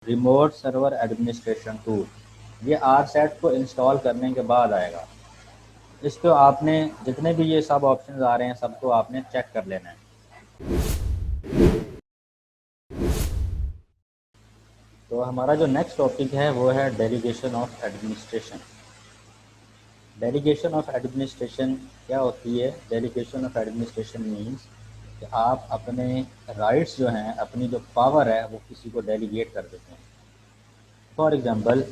Remote server administration tool, ये RSAT को install करने के बाद आएगा। इसको आपने जितने भी ये सब ऑप्शंस आ रहे हैं सबको आपने चेक कर लेना है। तो हमारा जो नेक्स्ट टॉपिक है वो है delegation of administration. Delegation of administration क्या होती है? डेलीगेशन ऑफ एडमिनिस्ट्रेशन मीन्स कि आप अपने राइट्स जो हैं, अपनी जो पावर है वो किसी को डेलीगेट कर देते हैं। फॉर एग्जांपल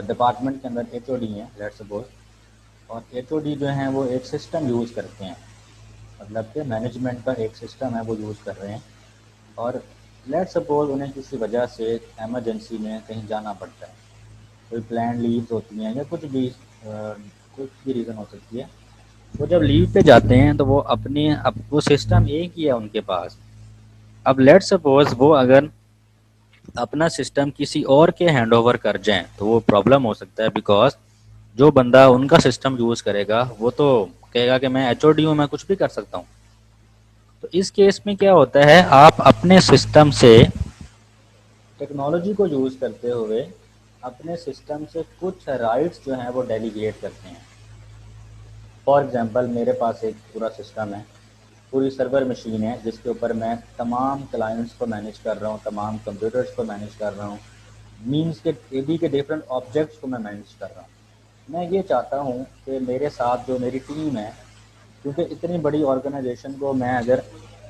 डिपार्टमेंट के अंदर HOD हैं लेट्स सपोज, और HOD जो हैं वो एक सिस्टम यूज़ करते हैं, मतलब कि मैनेजमेंट का एक सिस्टम है वो यूज़ कर रहे हैं, और लेट्स सपोज उन्हें किसी वजह से एमरजेंसी में कहीं जाना पड़ता है, कोई प्लान लीव्स होती हैं या कुछ भी रीज़न हो सकती है। वो जब लीव पे जाते हैं तो वो अपने अब वो सिस्टम एक ही है उनके पास। अब लेट्स सपोज वो अगर अपना सिस्टम किसी और के हैंड ओवर कर जाएं तो वो प्रॉब्लम हो सकता है, बिकॉज जो बंदा उनका सिस्टम यूज़ करेगा वो तो कहेगा कि मैं HOD हूँ, मैं कुछ भी कर सकता हूँ। तो इस केस में क्या होता है, आप अपने सिस्टम से टेक्नोलॉजी को यूज़ करते हुए अपने सिस्टम से कुछ राइट्स जो हैं वो डेलीगेट करते हैं। फॉर एग्जांपल मेरे पास एक पूरा सिस्टम है, पूरी सर्वर मशीन है जिसके ऊपर मैं तमाम क्लाइंट्स को मैनेज कर रहा हूँ, तमाम कंप्यूटर्स को मैनेज कर रहा हूँ, मीन्स के AB के डिफरेंट ऑब्जेक्ट्स को मैं मैनेज कर रहा हूँ। मैं ये चाहता हूँ कि मेरे साथ जो मेरी टीम है, क्योंकि इतनी बड़ी ऑर्गेनाइजेशन को मैं अगर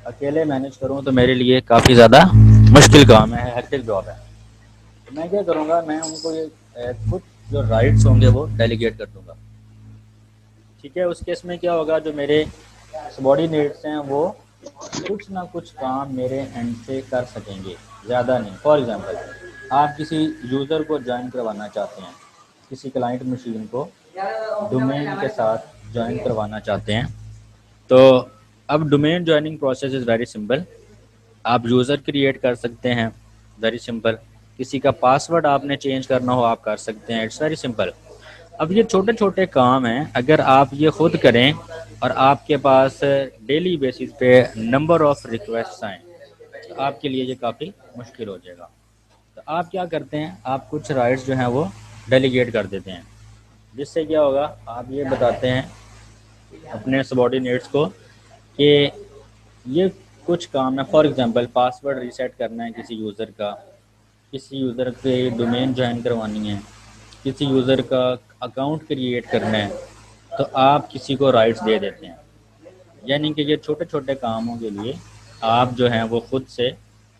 अकेले मैनेज करूँ तो मेरे लिए काफ़ी ज़्यादा मुश्किल काम है, हेक्टिक जॉब है। तो मैं क्या करूँगा, मैं उनको ये कुछ जो राइट्स होंगे वो डेलीगेट कर दूँगा। ठीक है, उस केस में क्या होगा, जो मेरे सबॉर्डिनेट्स हैं वो कुछ ना कुछ काम मेरे एंड से कर सकेंगे, ज़्यादा नहीं। फॉर एग्जांपल आप किसी यूज़र को ज्वाइन करवाना चाहते हैं, किसी क्लाइंट मशीन को डोमेन के साथ ज्वाइन करवाना चाहते हैं, तो अब domain joining process is very simple. आप यूज़र क्रिएट कर सकते हैं, वेरी सिंपल। किसी का पासवर्ड आपने चेंज करना हो आप कर सकते हैं, इट्स वेरी सिंपल। अब ये छोटे छोटे काम हैं, अगर आप ये खुद करें और आपके पास डेली बेसिस पे नंबर ऑफ रिक्वेस्ट आएँ तो आपके लिए ये काफ़ी मुश्किल हो जाएगा। तो आप क्या करते हैं, आप कुछ राइट्स जो हैं वो डेलीगेट कर देते हैं, जिससे क्या होगा, आप ये बताते हैं अपने सबॉर्डिनेट्स को कि ये कुछ काम है। फॉर एग्जांपल पासवर्ड रीसेट करना है किसी यूज़र का, किसी यूज़र के डोमेन ज्वाइन करवानी है, किसी यूज़र का अकाउंट क्रिएट करना है, तो आप किसी को राइट्स दे देते हैं। यानी कि ये छोटे छोटे कामों के लिए आप जो हैं वो खुद से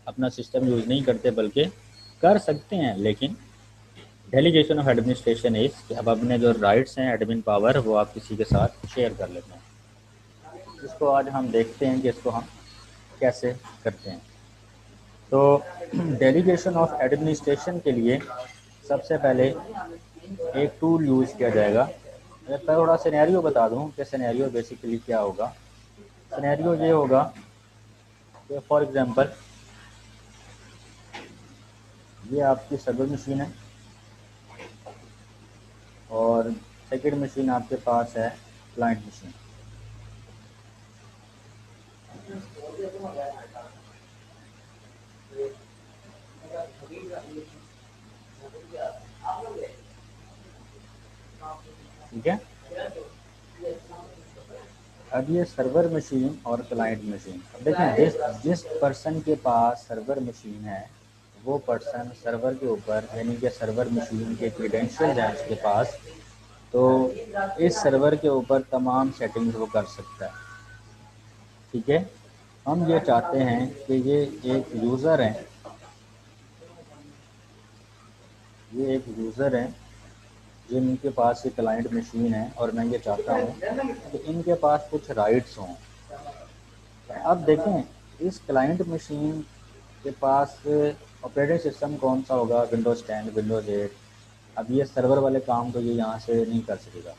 अपना सिस्टम यूज़ नहीं करते, बल्कि कर सकते हैं, लेकिन डेलीगेशन ऑफ एडमिनिस्ट्रेशन इज़ कि अब अपने जो राइट्स हैं, एडमिन पावर, वो आप किसी के साथ शेयर कर लेते हैं। इसको आज हम देखते हैं कि इसको हम कैसे करते हैं। तो डेलीगेशन ऑफ एडमिनिस्ट्रेशन के लिए सबसे पहले एक टूल यूज़ किया जाएगा। मैं थोड़ा सिनेरियो बता दूं कि सिनेरियो बेसिकली क्या होगा। सिनेरियो ये होगा कि फॉर एग्जांपल ये आपकी सर्वर मशीन है और सेकंड मशीन आपके पास है क्लाइंट मशीन। ठीक है, अब ये सर्वर मशीन और क्लाइंट मशीन, अब देखें जिस जिस पर्सन के पास सर्वर मशीन है वो पर्सन सर्वर के ऊपर, यानी कि सर्वर मशीन के क्रीडेंशियल हैं उसके पास, तो इस सर्वर के ऊपर तमाम सेटिंग्स वो कर सकता है। ठीक है, हम ये चाहते हैं कि ये एक यूज़र है, ये एक यूज़र है जिनके पास ये क्लाइंट मशीन है, और मैं ये चाहता हूँ कि इनके पास कुछ राइट्स हों। अब देखें इस क्लाइंट मशीन के पास ऑपरेटिंग सिस्टम कौन सा होगा, विंडोज़ 10, विंडोज़ 8। अब ये सर्वर वाले काम तो ये यहाँ से नहीं कर सकेगा।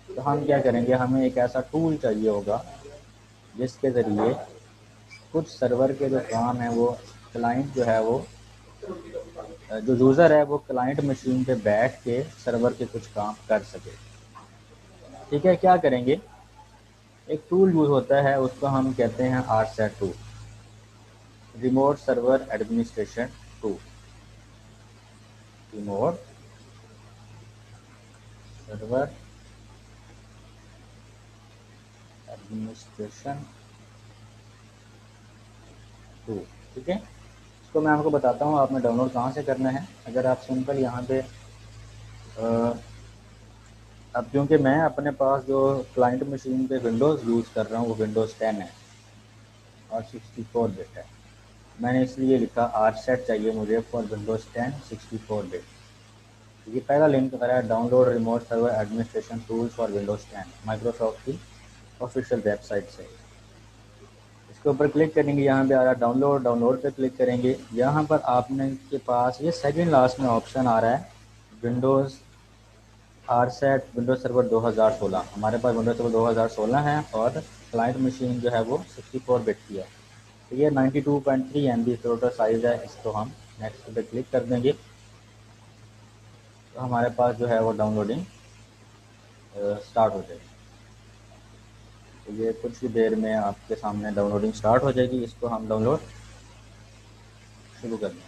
तो हम क्या करेंगे, हमें एक ऐसा टूल चाहिए होगा जिसके ज़रिए कुछ सर्वर के जो काम है वो क्लाइंट जो है वो जो यूज़र है वो क्लाइंट मशीन पे बैठ के सर्वर के कुछ काम कर सके। ठीक है, क्या करेंगे, एक टूल यूज़ होता है उसको हम कहते हैं RSAT tool. Remote server administration tool, remote server administration tool. ठीक है, इसको मैं आपको बताता हूँ आपने डाउनलोड कहाँ से करना है। अगर आप सिंपल यहाँ पे अब क्योंकि मैं अपने पास जो क्लाइंट मशीन पे विंडोज़ यूज़ कर रहा हूँ वो विंडोज़ 10 है और 64 बिट है, मैंने इसलिए लिखा आर सेट चाहिए मुझे फॉर विंडोज़ 10 64 बिट। ये पहला लिंक है download remote server administration tools for Windows 10 Microsoft की ऑफिशियल वेबसाइट से। इसके ऊपर क्लिक करेंगे, यहाँ पे आ रहा है डाउनलोड, डाउनलोड पे क्लिक करेंगे। यहाँ पर आपने के पास ये सेकंड लास्ट में ऑप्शन आ रहा है Windows R set Windows server 2016। हमारे पास विंडोज सर्वर 2016 है और क्लाइंट मशीन जो है वो 64 बिट की है। तो ये 92.3 MB टोटल साइज़ है। इसको हम नेक्स्ट पे क्लिक कर देंगे तो हमारे पास जो है वो डाउनलोडिंग स्टार्ट हो जाएगी। तो ये कुछ ही देर में आपके सामने डाउनलोडिंग स्टार्ट हो जाएगी। इसको हम डाउनलोड शुरू कर देंगे।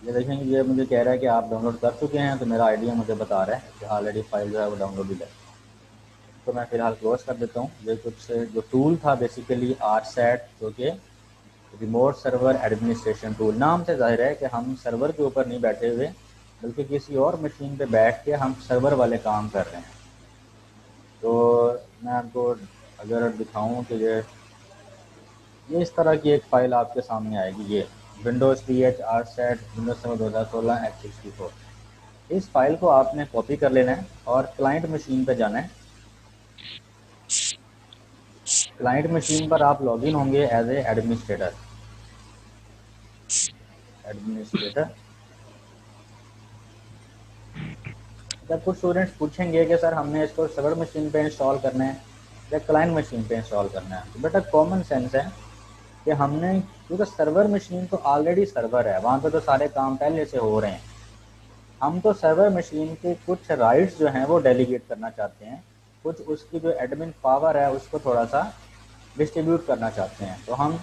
ये देखेंगे ये मुझे कह रहा है कि आप डाउनलोड कर चुके हैं, तो मेरा आइडिया मुझे बता रहा है कि ऑलरेडी फाइल जो है वो डाउनलोडेड है। तो मैं फ़िलहाल क्लोज कर देता हूँ। ये कुछ जो टूल था बेसिकली आर सेट, जो कि रिमोट सर्वर एडमिनिस्ट्रेशन टूल, नाम से जाहिर है कि हम सर्वर के ऊपर नहीं बैठे हुए बल्कि किसी और मशीन पे बैठ के हम सर्वर वाले काम कर रहे हैं। तो मैं आपको अगर दिखाऊं कि ये इस तरह की एक फ़ाइल आपके सामने आएगी, ये Windows TH R set Windows server 2016 X64। इस फाइल को आपने कॉपी कर लेना है और क्लाइंट मशीन पे जाना है। क्लाइंट मशीन पर आप लॉगिन होंगे एज ए एडमिनिस्ट्रेटर। जब कुछ स्टूडेंट्स पूछेंगे कि सर हमने इसको सर्वर मशीन पे इंस्टॉल करना है या क्लाइंट मशीन पे इंस्टॉल करना है, तो बेटा कॉमन सेंस है कि हमने, क्योंकि सर्वर मशीन तो ऑलरेडी सर्वर है, वहाँ पे तो सारे काम पहले से हो रहे हैं। हम तो सर्वर मशीन के कुछ राइट्स जो हैं वो डेलीगेट करना चाहते हैं, कुछ उसकी जो एडमिन पावर है उसको थोड़ा सा डिस्ट्रीब्यूट करना चाहते हैं। तो हम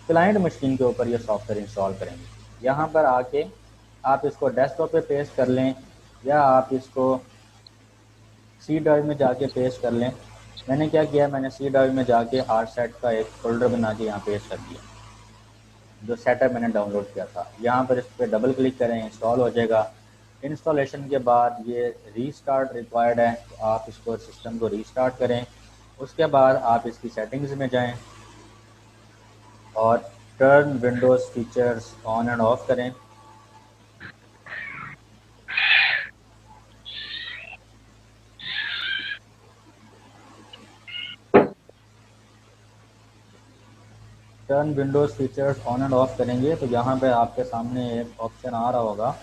क्लाइंट मशीन के ऊपर ये सॉफ्टवेयर इंस्टॉल करेंगे। यहाँ पर आके आप इसको डेस्कटॉप पे पेस्ट कर लें या आप इसको सी ड्राइव में जाके पेस्ट कर लें। मैंने क्या किया, मैंने सी ड्राइव में जाके आर सेट का एक फोल्डर बना के यहाँ पेस्ट कर दिया, जो सेटअप मैंने डाउनलोड किया था। यहाँ पर इस पर डबल क्लिक करें, इंस्टॉल हो जाएगा। इंस्टॉलेशन के बाद ये रीस्टार्ट रिक्वायर्ड है, तो आप इसको सिस्टम को रीस्टार्ट करें। उसके बाद आप इसकी सेटिंग्स में जाएं और turn Windows features on and off करें। Turn Windows features on and off करेंगे तो यहाँ पे आपके सामने एक ऑप्शन आ रहा होगा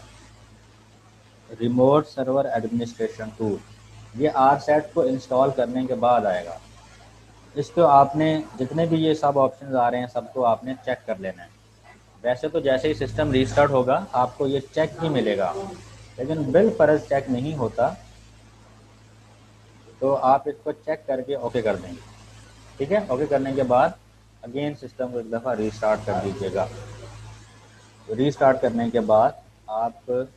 रिमोट सर्वर एडमिनिस्ट्रेशन टूल। ये आर सेट को इंस्टॉल करने के बाद आएगा। इसको आपने जितने भी ये सब ऑप्शंस आ रहे हैं सबको आपने चेक कर लेना है। वैसे तो जैसे ही सिस्टम रीस्टार्ट होगा आपको ये चेक ही मिलेगा, लेकिन बिल फर्ज चेक नहीं होता, तो आप इसको चेक करके ओके कर देंगे। ठीक है, ओके करने के बाद अगेन सिस्टम को एक दफ़ा रीस्टार्ट कर दीजिएगा। तो रीस्टार्ट करने के बाद आप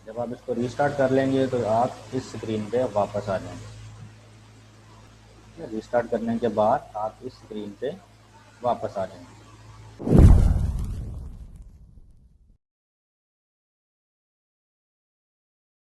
जब आप इसको रीस्टार्ट कर लेंगे तो आप इस स्क्रीन पे वापस आ जाएंगे। रीस्टार्ट करने के बाद आप इस स्क्रीन पे वापस आ जाएंगे।